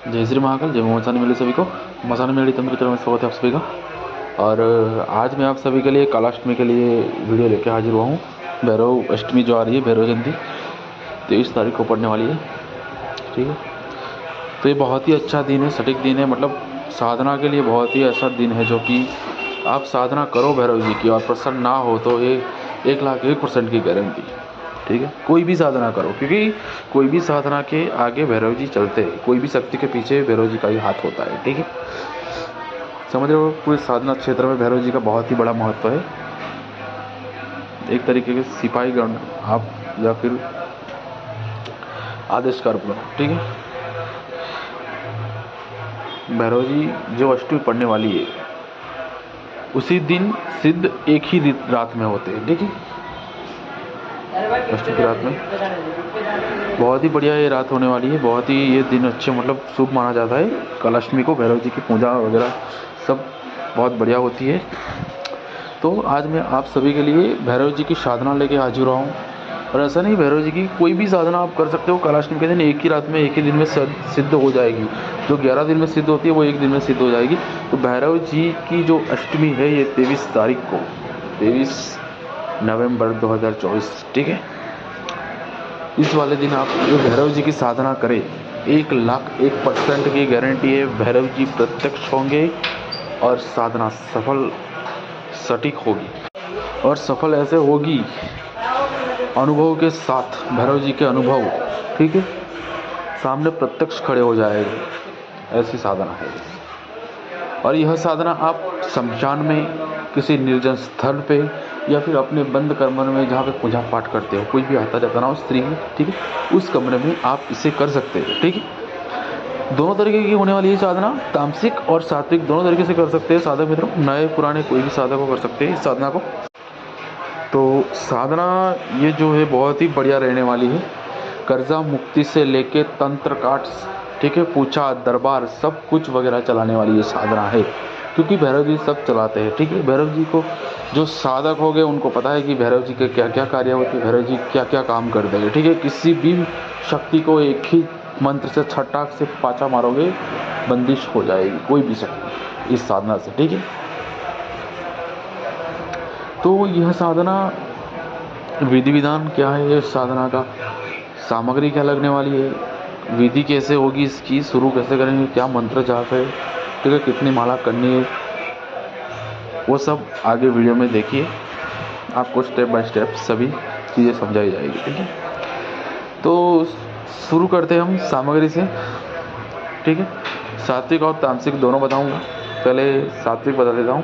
जय श्री महाकाल, जय मसानी मेले सभी को। मसानी मेले तंत्र चरण में स्वागत है आप सभी का। और आज मैं आप सभी के लिए कालाष्टमी के लिए वीडियो लेकर हाजिर हुआ हूँ। भैरव अष्टमी जो आ रही है, भैरव जयंती 23 तारीख को पड़ने वाली है। ठीक है, तो ये बहुत ही अच्छा दिन है, सटीक दिन है। मतलब साधना के लिए बहुत ही ऐसा दिन है जो कि आप साधना करो भैरव जी की और प्रसन्न ना हो तो ये 1,01% की गारंटी। ठीक है, कोई भी साधना करो, क्योंकि कोई भी साधना के आगे भैरव जी चलते हैं। कोई भी शक्ति के पीछे भैरव जी का ही हाथ होता है। ठीक है, समझ रहे हो। पूरे साधना क्षेत्र में भैरव जी का बहुत ही बड़ा महत्व है। एक तरीके के सिपाही गण आप या फिर आदेशकार बोलो। ठीक है, भैरव जी जो अष्टमी पढ़ने वाली है उसी दिन सिद्ध एक ही रात में होते हैं। ठीक है, अष्टमी की रात में बहुत ही बढ़िया ये रात होने वाली है। बहुत ही ये दिन अच्छे, मतलब शुभ माना जाता है। कल अष्टमी को भैरव जी की पूजा वगैरह सब बहुत बढ़िया होती है। तो आज मैं आप सभी के लिए भैरव जी की साधना लेके हाजिर हुआ हूँ। और ऐसा नहीं, भैरव जी की कोई भी साधना आप कर सकते हो। कलाष्टमी के दिन एक ही रात में, एक ही दिन में सिद्ध हो जाएगी। जो 11 दिन में सिद्ध होती है वो एक दिन में सिद्ध हो जाएगी। तो भैरव जी की जो अष्टमी है ये 23 तारीख को, 23 नवंबर 2024। ठीक है, इस वाले दिन आप जो भैरव जी की साधना करें, 1,01% की गारंटी है भैरव जी प्रत्यक्ष होंगे और साधना सफल सटीक होगी। और सफल ऐसे होगी अनुभव के साथ, भैरव जी के अनुभव। ठीक है, सामने प्रत्यक्ष खड़े हो जाएंगे, ऐसी साधना है। और यह साधना आप शमशान में, किसी निर्जन स्थल पे या फिर अपने बंद कमरे में जहाँ पे पूजा पाठ करते हो, कोई भी आता जाता ना हो, स्त्री है, ठीक है, उस कमरे में आप इसे कर सकते हैं। ठीक है, दोनों तरीके की होने वाली है साधना, तामसिक और सात्विक दोनों तरीके से कर सकते हैं साधक मित्रों। नए पुराने कोई भी साधक को कर सकते हैं इस साधना को। तो साधना ये जो है बहुत ही बढ़िया रहने वाली है। कर्जा मुक्ति से लेके तंत्र काट, ठीक है, पूछा दरबार सब कुछ वगैरह चलाने वाली ये साधना है। क्योंकि भैरव जी सब चलाते हैं। ठीक है, भैरव जी को जो साधक हो गए उनको पता है कि भैरव जी के क्या क्या कार्य होते हैं, भैरव जी क्या क्या काम कर देंगे। ठीक है, किसी भी शक्ति को एक ही मंत्र से छटाक से पाचा मारोगे, बंदिश हो जाएगी कोई भी शक्ति इस साधना से। ठीक है, तो यह साधना विधि विधान क्या है, ये साधना का सामग्री क्या लगने वाली है, विधि कैसे होगी, इसकी शुरू कैसे करेंगे, क्या मंत्र जाप है, ठीक है, कितनी माला करनी है, वो सब आगे वीडियो में देखिए। आपको स्टेप बाय स्टेप सभी चीज़ें समझाई जाएगी। ठीक है, तो शुरू करते हैं हम सामग्री से। ठीक है, सात्विक और तामसिक दोनों बताऊंगा। पहले सात्विक बता देता हूँ।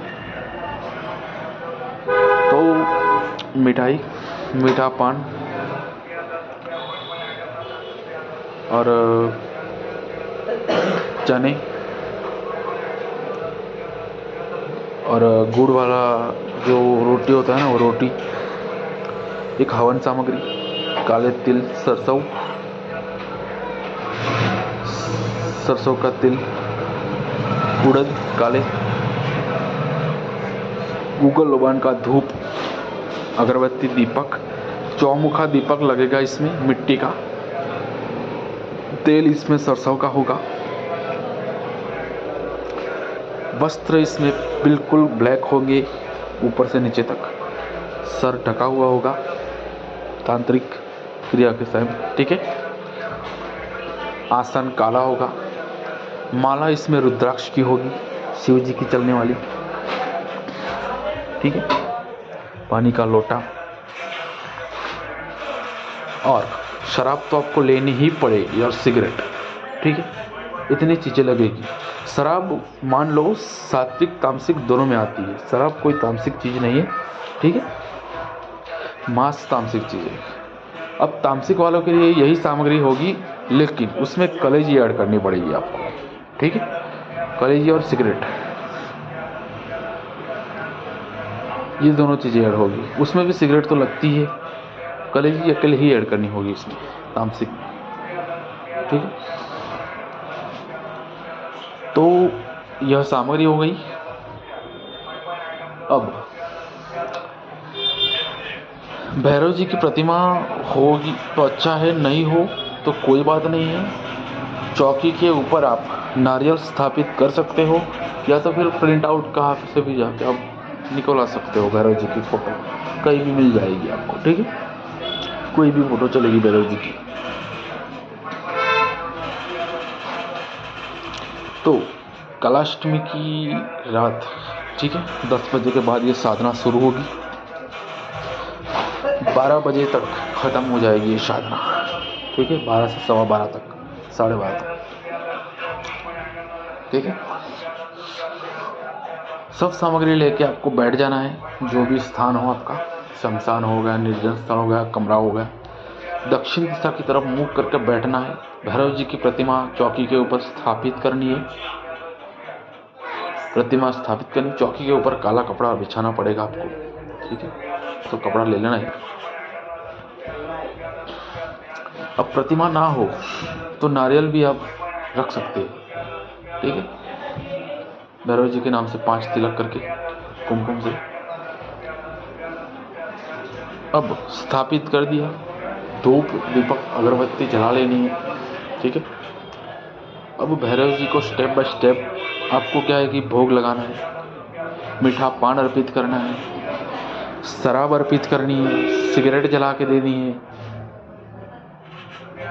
तो मिठाई, मीठा पान और चने और गुड़ वाला जो रोटी होता है ना, वो रोटी, एक हवन सामग्री, काले तिल, सरसों का तिल, उड़द काले, गूगल लोबान का धूप, अगरबत्ती, दीपक, चौमुखा दीपक लगेगा इसमें मिट्टी का, तेल इसमें सरसों का होगा, वस्त्र इसमें बिल्कुल ब्लैक होंगे ऊपर से नीचे तक, सर ढका हुआ होगा तांत्रिक क्रिया के समय। ठीक है, आसन काला होगा, माला इसमें रुद्राक्ष की होगी, शिव जी की चलने वाली। ठीक है, पानी का लोटा, और शराब तो आपको लेनी ही पड़ेगी, और सिगरेट। ठीक है, इतनी चीज़ें लगेगी। शराब मान लो सात्विक तामसिक दोनों में आती है, शराब कोई तामसिक चीज़ नहीं है। ठीक है, मांस तामसिक चीज़ है। अब तामसिक वालों के लिए यही सामग्री होगी, लेकिन उसमें कलेजी ऐड करनी पड़ेगी आपको। ठीक है, कलेजी और सिगरेट, ये दोनों चीज़ें ऐड होगी। उसमें भी सिगरेट तो लगती है, कलेजी अकेले ही ऐड करनी होगी इसमें तामसिक। ठीक है, तो यह सामग्री हो गई। अब भैरव जी की प्रतिमा होगी तो अच्छा है, नहीं हो तो कोई बात नहीं है। चौकी के ऊपर आप नारियल स्थापित कर सकते हो, या तो फिर प्रिंट आउट कहाँ से भी जाके आप निकलवा सकते हो भैरव जी की फ़ोटो, कहीं भी मिल जाएगी आपको, ठीक है, कोई भी फ़ोटो चलेगी भैरव जी की। तो कलाष्टमी की रात, ठीक है, 10 बजे के बाद ये साधना शुरू होगी, 12 बजे तक ख़त्म हो जाएगी ये साधना, ठीक है, 12 से 12:15 तक, 12:30 तक, ठीक है। सब सामग्री लेके आपको बैठ जाना है, जो भी स्थान हो आपका, शमशान हो गया, निर्जन स्थल हो गया, कमरा हो गया, दक्षिण दिशा की तरफ मुंह करके बैठना है। भैरव जी की प्रतिमा चौकी के ऊपर स्थापित करनी है, प्रतिमा स्थापित करनी, चौकी के ऊपर काला कपड़ा बिछाना पड़ेगा आपको, ठीक है, तो कपड़ा ले लेना है। अब प्रतिमा ना हो तो नारियल भी आप रख सकते हैं, ठीक है, भैरव जी के नाम से 5 तिलक करके कुमकुम से। अब स्थापित कर दिया, धूप दीपक अगरबत्ती जला लेनी है, ठीक है। अब भैरव जी को स्टेप बाय स्टेप आपको क्या है कि भोग लगाना है, मीठा पान अर्पित करना है, शराब अर्पित करनी है, सिगरेट जला के देनी है,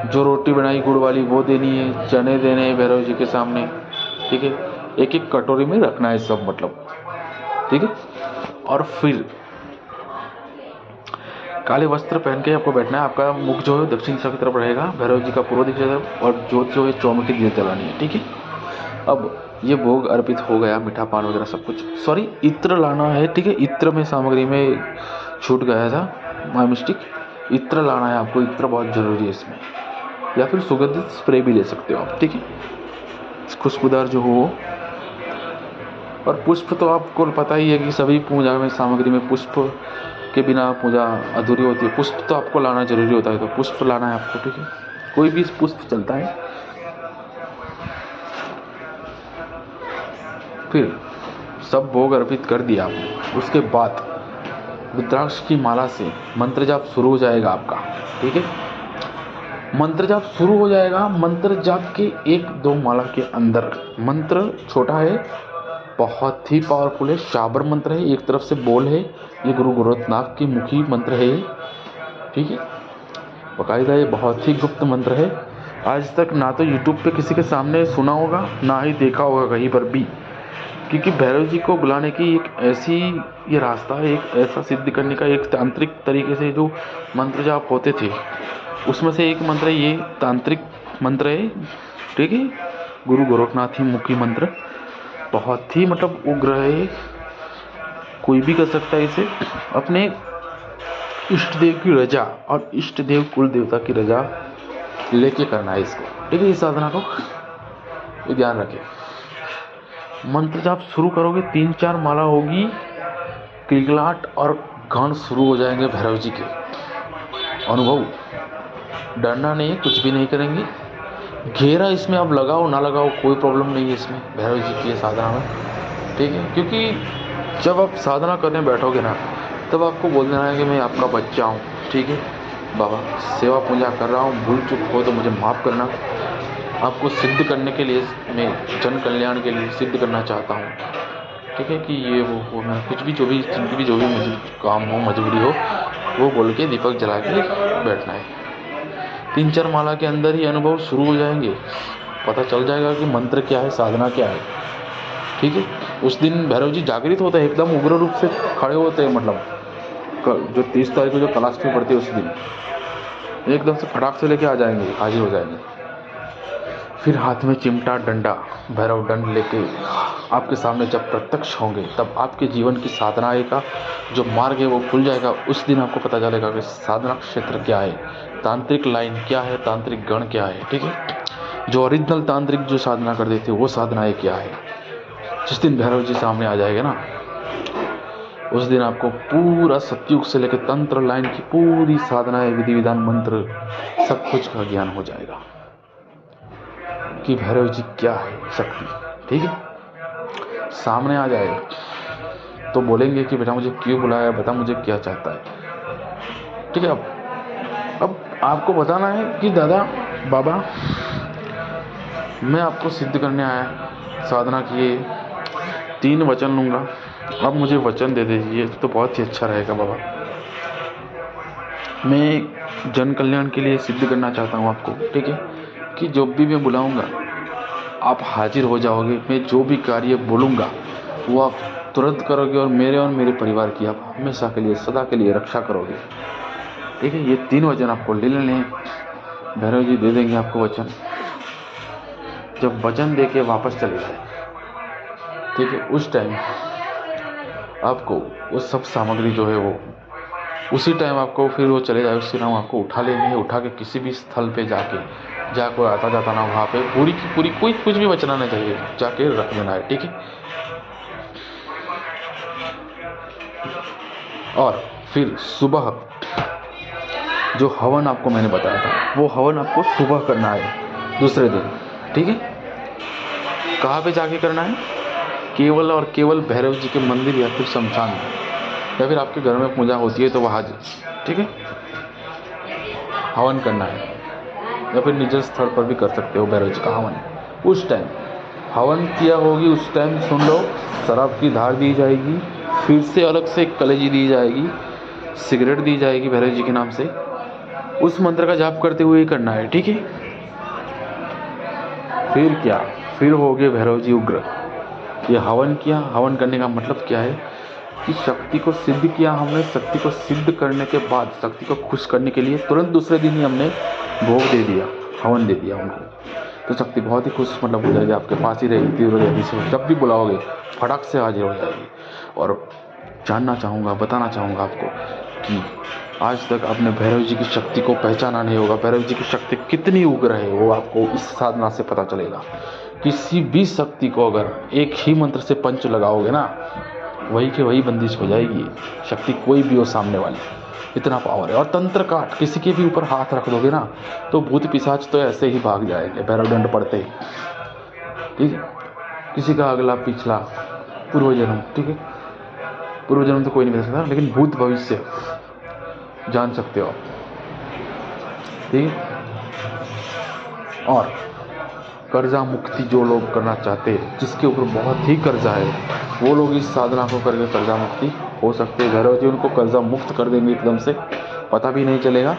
जो रोटी बनाई गुड़ वाली वो देनी है, चने देने हैं भैरव जी के सामने, ठीक है, एक एक कटोरी में रखना है सब, मतलब, ठीक है। और फिर काले वस्त्र पहन के आपको बैठना है, आपका मुख जो है दक्षिण दिशा की तरफ रहेगा, भैरव जी का पूर्व दिशा की तरफ, और जोत जो है चौमुखी दिया जलानी है, ठीक है। अब ये भोग अर्पित हो गया, मीठा पान वगैरह सब कुछ, सॉरी इत्र लाना है, ठीक है, इत्र में सामग्री में छूट गया था, माय मिस्टेक, इत्र लाना है आपको, इत्र बहुत जरूरी है इसमें, या फिर सुगंधित स्प्रे भी ले सकते हो आप, ठीक है, खुशबूदार जो हो। और पुष्प तो आपको पता ही है कि सभी पूजा में सामग्री में पुष्प के बिना पूजा अधूरी होती है, पुष्प तो आपको लाना जरूरी होता है, तो पुष्प लाना है आपको, ठीक है, कोई भी पुष्प चलता है। फिर सब भोग अर्पित कर दिया आपने, उसके बाद रुद्राक्ष की माला से मंत्र जाप शुरू हो जाएगा आपका, ठीक है, मंत्र जाप शुरू हो जाएगा। मंत्र जाप के 1-2 माला के अंदर, मंत्र छोटा है, बहुत ही पावरफुल है, शाबर मंत्र है, एक तरफ से बोल है, ये गुरु गोरखनाथ की मुखी मंत्र है, ठीक है, बाकायदा ये बहुत ही गुप्त मंत्र है, आज तक ना तो यूट्यूब पे किसी के सामने सुना होगा, ना ही देखा होगा कहीं पर भी, क्योंकि भैरव जी को बुलाने की एक ऐसी ये रास्ता है, एक ऐसा सिद्ध करने का एक तांत्रिक तरीके से जो मंत्र जाप होते थे, उसमें से एक मंत्र ये तांत्रिक मंत्र है, ठीक है, गुरु गोरखनाथ ही मुखी मंत्र, बहुत ही मतलब उग्र है, कोई भी कर सकता है इसे, अपने इष्ट देव की रजा और इष्ट देव कुल देवता की रजा लेके करना है इसको, ठीक है, इस साधना को ये ध्यान रखें। मंत्र जाप शुरू करोगे, 3-4 माला होगी, किलकिलाहट और गान शुरू हो जाएंगे भैरव जी के, अनुभव, डरना नहीं है, कुछ भी नहीं करेंगे, घेरा इसमें आप लगाओ ना लगाओ कोई प्रॉब्लम नहीं है इसमें भैरव जी की साधना में, ठीक है, क्योंकि जब आप साधना करने बैठोगे ना, तब आपको बोल देना है कि मैं आपका बच्चा हूँ, ठीक है, बाबा सेवा पूजा कर रहा हूँ, भूल चूक हो तो मुझे माफ़ करना, आपको सिद्ध करने के लिए, मैं जन कल्याण के लिए सिद्ध करना चाहता हूँ, ठीक है, कि ये वो मैं कुछ भी जो भी जिंदगी जो भी मुझे काम हो, मजबूरी हो, वो बोल के दीपक जला के बैठना है। 3-4 माला के अंदर ही अनुभव शुरू हो जाएंगे, पता चल जाएगा कि मंत्र क्या है, साधना क्या है, ठीक है। उस दिन भैरव जी जागृत होते हैं, एकदम उग्र रूप से खड़े होते हैं, मतलब जो 30 तारीख को जो कलाष्टमी पड़ती है उस दिन एकदम से फटाक से लेके आ जाएंगे, हाजिर हो जाएंगे। फिर हाथ में चिमटा डंडा, भैरव दंड लेके आपके सामने जब प्रत्यक्ष होंगे, तब आपके जीवन की साधना का जो मार्ग है वो खुल जाएगा। उस दिन आपको पता चलेगा कि साधना क्षेत्र क्या है, तांत्रिक लाइन क्या है, तांत्रिक गण क्या है, ठीक है, जो ओरिजिनल तांत्रिक जो साधना कर देते वो साधनाएं क्या है। जिस दिन भैरव जी सामने आ जाएगा ना, उस दिन आपको पूरा सतयुग से लेकर तंत्र लाइन की पूरी साधनाएं, विधि विधान, मंत्र, सब कुछ का ज्ञान हो जाएगा कि भैरव जी क्या है शक्ति, ठीक है। सामने आ जाए तो बोलेंगे कि बेटा मुझे क्यों बुलाया, बता मुझे क्या चाहता है, ठीक है। अब आपको बताना है कि दादा बाबा मैं आपको सिद्ध करने आया, साधना किए, 3 वचन लूँगा, आप मुझे वचन दे दीजिए तो बहुत ही अच्छा रहेगा बाबा। मैं जन कल्याण के लिए सिद्ध करना चाहता हूँ आपको, ठीक है, कि जो भी मैं बुलाऊँगा आप हाजिर हो जाओगे। मैं जो भी कार्य बोलूँगा वो आप तुरंत करोगे और मेरे परिवार की आप हमेशा के लिए, सदा के लिए रक्षा करोगे, ठीक है। ये 3 वचन आपको ले लेने हैं, भैरव जी दे देंगे आपको वचन। जब वचन दे के वापस चले जाए, ठीक है, उस टाइम आपको वो सब सामग्री जो है वो उसी टाइम आपको फिर वो चले जाए, उसी टाइम आपको उठा लेनी है। उठा के किसी भी स्थल पे जहाँ कोई आता जाता ना, वहाँ पे पूरी की पूरी कोई कुछ भी बचना नहीं चाहिए, जाके रख देना है, ठीक है। और फिर सुबह जो हवन आपको मैंने बताया था वो हवन आपको सुबह करना है दूसरे दिन, ठीक है। कहाँ पे जाके करना है? केवल और केवल भैरव जी के मंदिर या फिर शमशान में, या फिर आपके घर में पूजा होती है तो वहाँ, ठीक है, हवन करना है। या फिर निजी स्थल पर भी कर सकते हो भैरव जी का हवन। उस टाइम हवन किया होगी, उस टाइम सुन लो, शराब की धार दी जाएगी, फिर से अलग से एक कलेजी दी जाएगी, सिगरेट दी जाएगी भैरव जी के नाम से। उस मंत्र का जाप करते हुए ही करना है, ठीक है। फिर क्या, फिर हो गए भैरव जी उग्र। ये हवन किया, हवन करने का मतलब क्या है कि शक्ति को सिद्ध किया हमने। शक्ति को सिद्ध करने के बाद, शक्ति को खुश करने के लिए तुरंत दूसरे दिन ही हमने भोग दे दिया, हवन दे दिया उनको। तो शक्ति बहुत ही खुश मतलब हो जाएगी, आपके पास ही रहेगी तीव्र गति से। जब भी बुलाओगे फटाक से हाजिर हो जाएगी। और जानना चाहूँगा, बताना चाहूँगा आपको कि आज तक आपने भैरव जी की शक्ति को पहचाना नहीं होगा। भैरव जी की शक्ति कितनी उग्र है वो आपको इस साधना से पता चलेगा। किसी भी शक्ति को अगर एक ही मंत्र से पंच लगाओगे ना, वही के वही बंदिश हो जाएगी। शक्ति कोई भी हो सामने वाली, इतना पावर है। और तंत्र काट किसी के भी ऊपर हाथ रख दोगे ना तो भूत पिशाच तो ऐसे ही भाग जाएंगे भैरव दंड पड़ते ही, ठीक है। किसी का अगला पिछला पूर्व जन्म, ठीक है, पूर्व जन्म तो कोई नहीं बता सकता, लेकिन भूत भविष्य जान सकते हो आप, ठीक है। और कर्जा मुक्ति जो लोग करना चाहते हैं, जिसके ऊपर बहुत ही कर्जा है, वो लोग इस साधना को करके कर्जा मुक्ति हो सकते हैं। भैरव जी उनको कर्जा मुक्त कर देंगे एकदम से, पता भी नहीं चलेगा,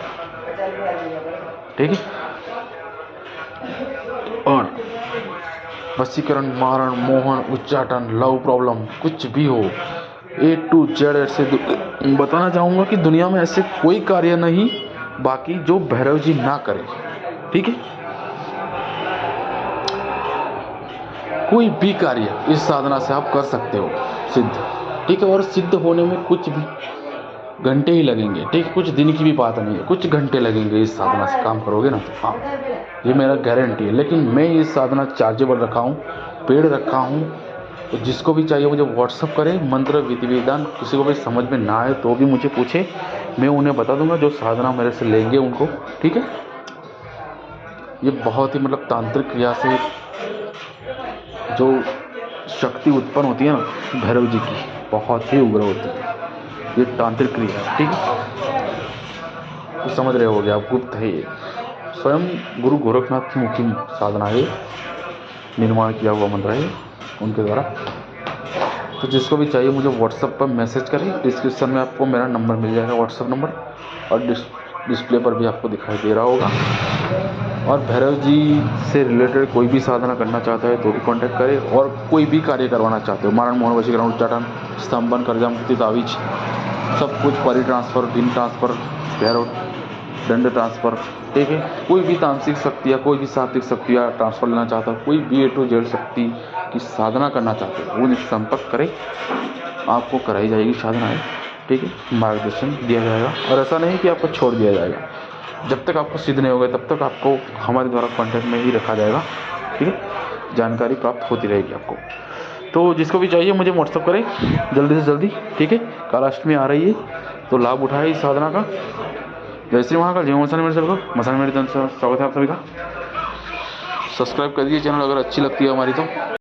ठीक है। और वशीकरण, मारण, मोहन, उच्चाटन, लव प्रॉब्लम कुछ भी हो, A to Z ऐसे बताना चाहूँगा कि दुनिया में ऐसे कोई कार्य नहीं बाकी जो भैरव जी ना करें, ठीक है। कोई भी कार्य इस साधना से आप कर सकते हो सिद्ध, ठीक है। और सिद्ध होने में कुछ भी घंटे ही लगेंगे, ठीक है, कुछ दिन की भी बात नहीं है, कुछ घंटे लगेंगे इस साधना से काम करोगे ना तो। हाँ, ये मेरा गारंटी है। लेकिन मैं ये साधना चार्जेबल रखा हूँ, पेड रखा हूँ, तो जिसको भी चाहिए मुझे व्हाट्सअप करे। मंत्र विधि विधान किसी को भी समझ में ना आए तो भी मुझे पूछे, मैं उन्हें बता दूंगा जो साधना मेरे से लेंगे उनको, ठीक है। ये बहुत ही मतलब तांत्रिक क्रिया से जो शक्ति उत्पन्न होती है ना भैरव जी की, बहुत ही उग्र होती है। ये तांत्रिक क्रिया है, ठीक है, तो समझ रहे होगे आप, गुप्त है ये। स्वयं गुरु गोरखनाथ की मुखी साधना है, निर्माण किया हुआ मंत्र है उनके द्वारा। तो जिसको भी चाहिए मुझे व्हाट्सएप पर मैसेज करें। डिस्क्रिप्शन में आपको मेरा नंबर मिल जाएगा, व्हाट्सएप नंबर, और डिस्प्ले पर भी आपको दिखाई दे रहा होगा। और भैरव जी से रिलेटेड कोई भी साधना करना चाहता है तो भी कांटेक्ट करें। और कोई भी कार्य करवाना चाहते हो, मारण, मोहन, वशीकरण, उच्चाटन, स्तंभन, कर्जा मुक्ति, तावीज, सब कुछ, परी ट्रांसफ़र, दिन ट्रांसफ़र, भैरव दंड ट्रांसफ़र, ठीक है। कोई भी तांत्रिक शक्ति या कोई भी सात्विक शक्ति या ट्रांसफ़र लेना चाहता है, कोई भी A to Z शक्ति की साधना करना चाहते हो, उन्हें संपर्क करें, आपको कराई जाएगी साधनाएँ, ठीक है। मार्गदर्शन दिया जाएगा। और ऐसा नहीं कि आपको छोड़ दिया जाएगा, जब तक आपको सिद्ध नहीं होगा तब तक आपको हमारे द्वारा कॉन्टैक्ट में ही रखा जाएगा, ठीक है। जानकारी प्राप्त होती रहेगी आपको। तो जिसको भी चाहिए मुझे व्हाट्सअप करें जल्दी से जल्दी, ठीक है। कालाष्टमी आ रही है तो लाभ उठाए इस साधना का। जय श्री महाकाल, जय मसान मेरे को मसान मेरे स्वागत है आप सभी का। सब्सक्राइब कर दीजिए चैनल अगर अच्छी लगती है हमारी तो।